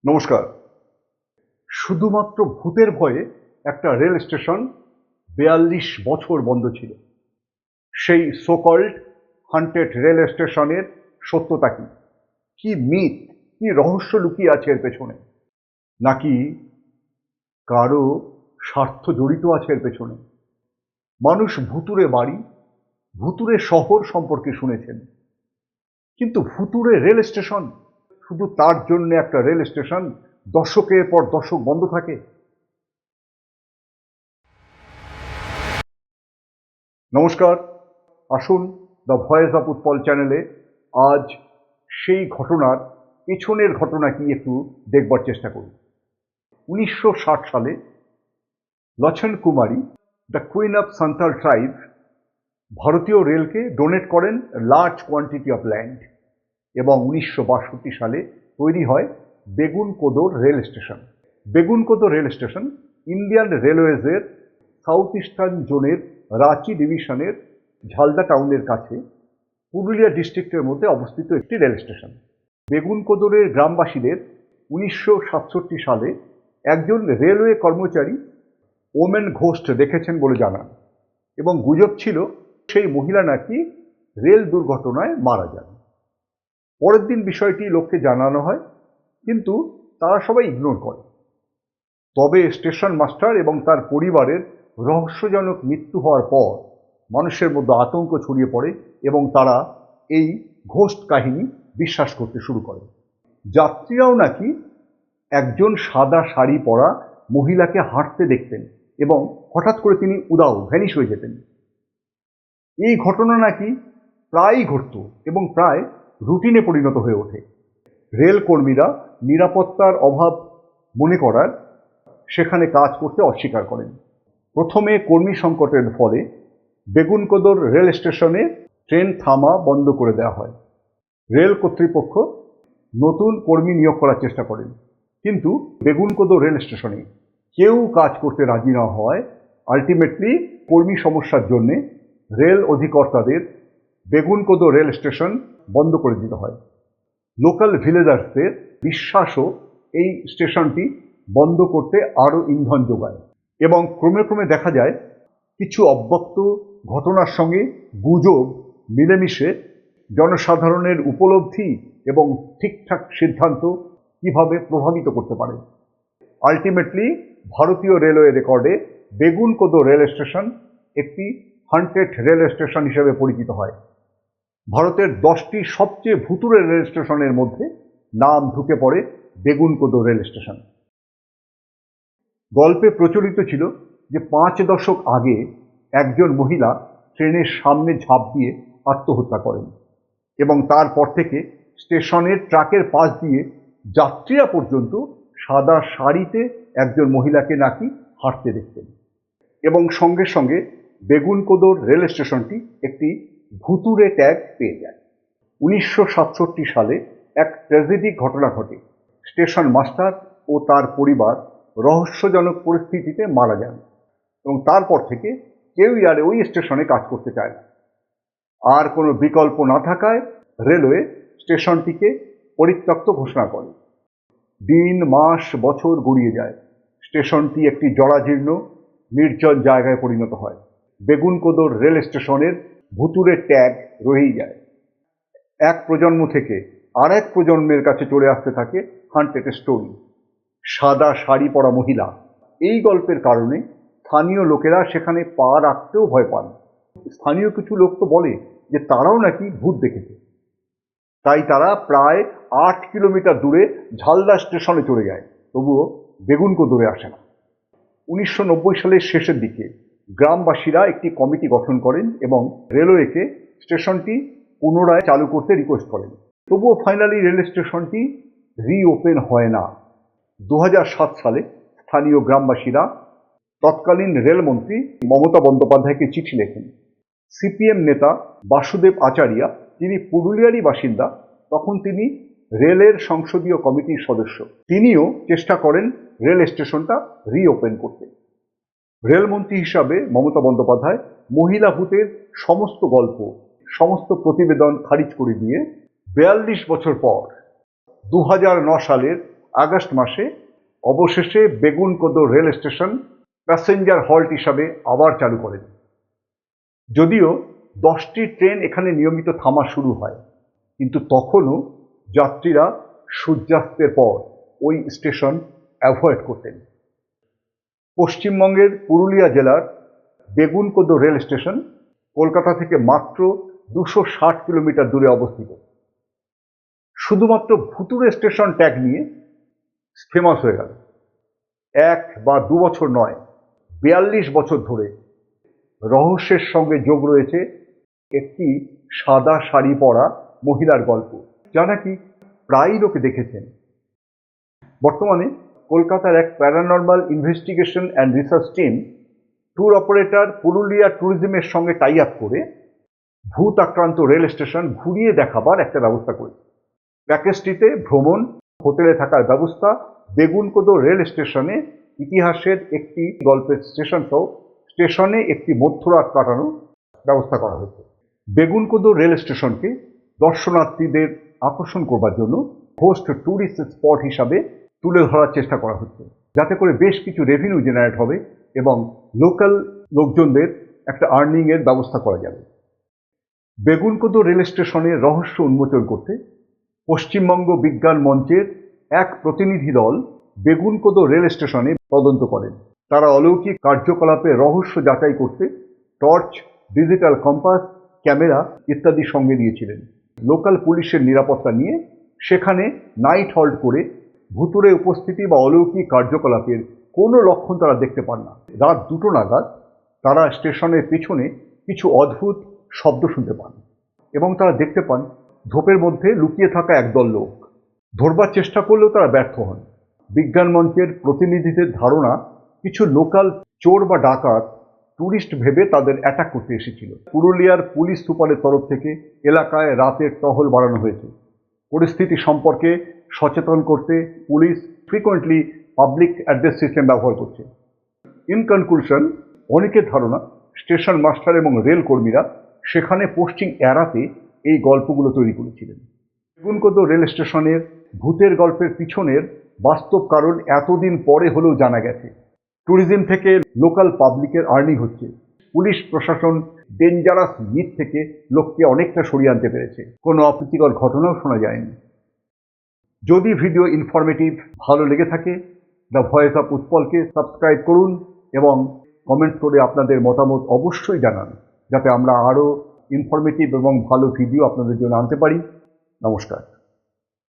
নমস্কার। শুধুমাত্র ভূতের ভয়ে একটা রেল স্টেশন ৪২ বছর বন্ধ ছিল। সেই সো-কল্ড হন্টেড রেল স্টেশনের সত্যতা কি? কি মিথ, কি রহস্য লুকিয়ে আছে এর পেছনে? নাকি কারো স্বার্থ জড়িত আছে এর পেছনে? মানুষ ভুতুড়ে বাড়ি, ভুতুড়ে শহর সম্পর্কে শুনেছেন, কিন্তু ভুতুড়ে রেল স্টেশন, শুধু তার জন্য একটা রেল স্টেশন দশকের পর দশক বন্ধ থাকে? নমস্কার, আসুন দ্য ভয়েস অফ উৎপল চ্যানেলে আজ সেই ঘটনার পেছনের ঘটনা কি একটু দেখবার চেষ্টা করি। ১৯৬০ সালে Lachhan Kumari, the queen of Santal tribe, ভারতীয় রেলকে ডোনেট করেন লার্জ কোয়ান্টিটি অফ ল্যান্ড, এবং ১৯৬২ সালে তৈরি হয় Begunkodar rail station. Begunkodar rail station Indian রেলওয়েজের সাউথ ইস্টার্ন জোনের রাঁচি ডিভিশনের ঝালদা টাউনের কাছে পুরুলিয়া ডিস্ট্রিক্টের মধ্যে অবস্থিত একটি রেল স্টেশন। বেগুনকোদরের গ্রামবাসীদের ১৯৬৭ সালে একজন রেলওয়ে কর্মচারী ওমেন ঘোস্ট দেখেছেন বলে জানান, এবং গুজব ছিল সেই মহিলা নাকি রেল দুর্ঘটনায় মারা যান। পরের দিন বিষয়টি লোককে জানানো হয়, কিন্তু তারা সবাই ইগনোর করে। তবে স্টেশন মাস্টার এবং তার পরিবারের রহস্যজনক মৃত্যু হওয়ার পর মানুষের মধ্যে আতঙ্ক ছড়িয়ে পড়ে এবং তারা এই ঘোস্ট কাহিনী বিশ্বাস করতে শুরু করে। যাত্রীরাও নাকি একজন সাদা শাড়ি পরা মহিলাকে হাঁটতে দেখতেন এবং হঠাৎ করে তিনি উধাও ভ্যানিশ হয়ে যেতেন। এই ঘটনা নাকি প্রায়ই ঘটত এবং প্রায় রুটিনে পরিণত হয়ে ওঠে। রেল কর্মীরা নিরাপত্তার অভাব মনে করার সেখানে কাজ করতে অস্বীকার করেন। প্রথমে কর্মী সংকটের ফলে বেগুনকোদর রেল স্টেশনে ট্রেন থামা বন্ধ করে দেওয়া হয়। রেল কর্তৃপক্ষ নতুন কর্মী নিয়োগ করার চেষ্টা করেন, কিন্তু বেগুনকোদর রেল স্টেশনে কেউ কাজ করতে রাজি না হওয়ায় আলটিমেটলি কর্মী সমস্যার জন্য রেল অধিকর্তাদের বেগুনকোদর রেল স্টেশন বন্ধ করে দিতে হয়। লোকাল ভিলেজার্সদের বিশ্বাসও এই স্টেশনটি বন্ধ করতে আরও ইন্ধন যোগায়, এবং ক্রমে ক্রমে দেখা যায় কিছু অব্যক্ত ঘটনার সঙ্গে গুজব মিলেমিশে জনসাধারণের উপলব্ধি এবং ঠিকঠাক সিদ্ধান্ত কিভাবে প্রভাবিত করতে পারে। আলটিমেটলি ভারতীয় রেলওয়ে রেকর্ডে বেগুনকোদর রেল স্টেশন একটি হন্টেড রেল স্টেশন হিসেবে পরিচিত হয়। ভারতের 10টি সবচেয়ে ভুতুড়ে রেল স্টেশনের মধ্যে নাম ঢুকে পড়ে বেগুনকোদর রেল স্টেশন। গল্পে প্রচলিত ছিল যে 5 দশক আগে একজন মহিলা ট্রেনের সামনে ঝাঁপ দিয়ে আত্মহত্যা করেন, এবং তারপর থেকে স্টেশনের ট্রাকের পাশ দিয়ে যাত্রীরা পর্যন্ত সাদা শাড়িতে একজন মহিলাকে নাকি হাঁটতে দেখতেন। এবং সঙ্গে সঙ্গে বেগুনকোদর রেল স্টেশনটি একটি ভুতুড়ে ট্যাগ পেয়ে যায়। ১৯৬৭ সালে এক ট্র্যাজেডিক ঘটনা ঘটে। স্টেশন মাস্টার ও তার পরিবার রহস্যজনক পরিস্থিতিতে মারা যান, এবং তারপর থেকে কেউই আর ওই স্টেশনে কাজ করতে চায় না। আর কোনো বিকল্প না থাকায় রেলওয়ে স্টেশনটিকে পরিত্যক্ত ঘোষণা করে। দিন, মাস, বছর গড়িয়ে যায়। স্টেশনটি একটি জরাজীর্ণ নির্জন জায়গায় পরিণত হয়। বেগুনকোদর রেল স্টেশনের ভুতুড়ে ট্যাগ রয়েই যায়। এক প্রজন্ম থেকে আর এক প্রজন্মের কাছে চলে আসতে থাকে হান্টেড স্টোরি। সাদা শাড়ি পরা মহিলা, এই গল্পের কারণে স্থানীয় লোকেরা সেখানে পা রাখতেও ভয় পান। স্থানীয় কিছু লোক তো বলে যে তারাও নাকি ভূত দেখেছে, তাই তারা প্রায় 8 কিলোমিটার দূরে ঝালদা স্টেশনে চলে যায়, তবুও বেগুনকোদরে আসে না। ১৯৯০ সালের শেষের দিকে গ্রামবাসীরা একটি কমিটি গঠন করেন এবং রেলওয়েকে স্টেশনটি পুনরায় চালু করতে রিকোয়েস্ট করেন। তবুও ফাইনালি রেল স্টেশনটি রিওপেন হয় না। ২০০৭ সালে স্থানীয় গ্রামবাসীরা তৎকালীন রেলমন্ত্রী মমতা বন্দ্যোপাধ্যায়কে চিঠি লেখেন। সিপিএম নেতা বাসুদেব আচারিয়া, যিনি পুরুলিয়ারই বাসিন্দা, তখন তিনি রেলের সংসদীয় কমিটির সদস্য, তিনিও চেষ্টা করেন রেল স্টেশনটা রিওপেন করতে। রেলমন্ত্রী হিসাবে মমতা বন্দ্যোপাধ্যায় মহিলা ভূতের সমস্ত গল্প, সমস্ত প্রতিবেদন খারিজ করে দিয়ে ৪২ বছর পর ২০০৯ সালের আগস্ট মাসে অবশেষে Begunkodor rail station passenger halt হিসাবে আবার চালু করেন। যদিও 10টি ট্রেন এখানে নিয়মিত থামা শুরু হয়, কিন্তু তখনও যাত্রীরা সূর্যাস্তের পর ওই স্টেশন অ্যাভয়েড করতেন। পশ্চিমবঙ্গের পুরুলিয়া জেলার বেগুনকোদো রেল স্টেশন কলকাতা থেকে মাত্র 260 কিলোমিটার দূরে অবস্থিত। শুধুমাত্র ভুতুড়ে স্টেশন ট্যাগ নিয়ে ফেমাস হয়ে গেল। 1 বা 2 বছর নয়, 42 বছর ধরে রহস্যের সঙ্গে যোগ রয়েছে একটি সাদা শাড়ি পরা মহিলার গল্প, যা নাকি প্রায়ই লোকে দেখেছেন। বর্তমানে কলকাতার এক paranormal investigation and research team tour operator Purulia ট্যুরিজমের সঙ্গে টাই আপ করে ভূত আক্রান্ত রেল স্টেশন ঘুরিয়ে দেখাবার একটা ব্যবস্থা করেছে। প্যাকেজটিতে ভ্রমণ, হোটেলে থাকার ব্যবস্থা, বেগুনকোদো রেল স্টেশনে ইতিহাসের একটি গল্পের স্টেশন সহ স্টেশনে একটি মধ্যরাত কাটানোর ব্যবস্থা করা হয়েছে। বেগুনকোদো রেল স্টেশনকে দর্শনার্থীদের আকর্ষণ করবার জন্য হোস্ট ট্যুরিস্ট স্পট হিসাবে তুলে ধরার চেষ্টা করা হচ্ছে, যাতে করে বেশ কিছু রেভিনিউ জেনারেট হবে এবং লোকাল লোকজনদের একটা আর্নিংয়ের ব্যবস্থা করা যাবে। বেগুনকোদো রেল স্টেশনের রহস্য উন্মোচন করতে পশ্চিমবঙ্গ বিজ্ঞান মঞ্চের এক প্রতিনিধি দল বেগুনকোদো রেল স্টেশনে তদন্ত করেন। তারা অলৌকিক কার্যকলাপের রহস্য যাচাই করতে টর্চ, ডিজিটাল কম্পাস, ক্যামেরা ইত্যাদি সঙ্গে নিয়েছিলেন। লোকাল পুলিশের নিরাপত্তা নিয়ে সেখানে নাইট হল্ট করে ভুতুড়ে উপস্থিতি বা অলৌকিক কার্যকলাপের কোনো লক্ষণ তারা দেখতে পান না। রাত 2টো নাগাদ তারা স্টেশনের পেছনে কিছু অদ্ভুত শব্দ শুনতে পান এবং তারা দেখতে পান ঝোপের মধ্যে লুকিয়ে থাকা একদল লোক। ধরবার চেষ্টা করলেও তারা ব্যর্থ হন। বিজ্ঞান মঞ্চের প্রতিনিধিদের ধারণা কিছু লোকাল চোর বা ডাকাত ট্যুরিস্ট ভেবে তাদের অ্যাটাক করতে এসেছিল। পুরুলিয়ার পুলিশ সুপারের তরফ থেকে এলাকায় রাতের টহল বাড়ানো হয়েছে। পরিস্থিতি সম্পর্কে সচেতন করতে police frequently public address system ব্যবহার করছে। ইন কনক্লুশন, অনেকের ধারণা স্টেশন মাস্টার এবং রেল কর্মীরা সেখানে পোস্টিং এড়াতে এই গল্পগুলো তৈরি করেছিলেন। বেগুনকোদো রেল স্টেশনের ভূতের গল্পের পিছনের বাস্তব কারণ এতদিন পরে হলেও জানা গেছে। ট্যুরিজম থেকে লোকাল পাবলিকের আর্নিং হচ্ছে। পুলিশ প্রশাসন ডেঞ্জারাস মিথ থেকে লোককে অনেকটা সরিয়ে আনতে পেরেছে। কোনো অপ্রীতিকর ঘটনাও শোনা যায়নি। যদি ভিডিও ইনফরমেটিভ ভালো লেগে থাকে, দ্য ভয়েস অফ উৎপলকে সাবস্ক্রাইব করুন এবং কমেন্ট করে আপনাদের মতামত অবশ্যই জানান, যাতে আমরা আরও ইনফরমেটিভ এবং ভালো ভিডিও আপনাদের জন্য আনতে পারি। নমস্কার।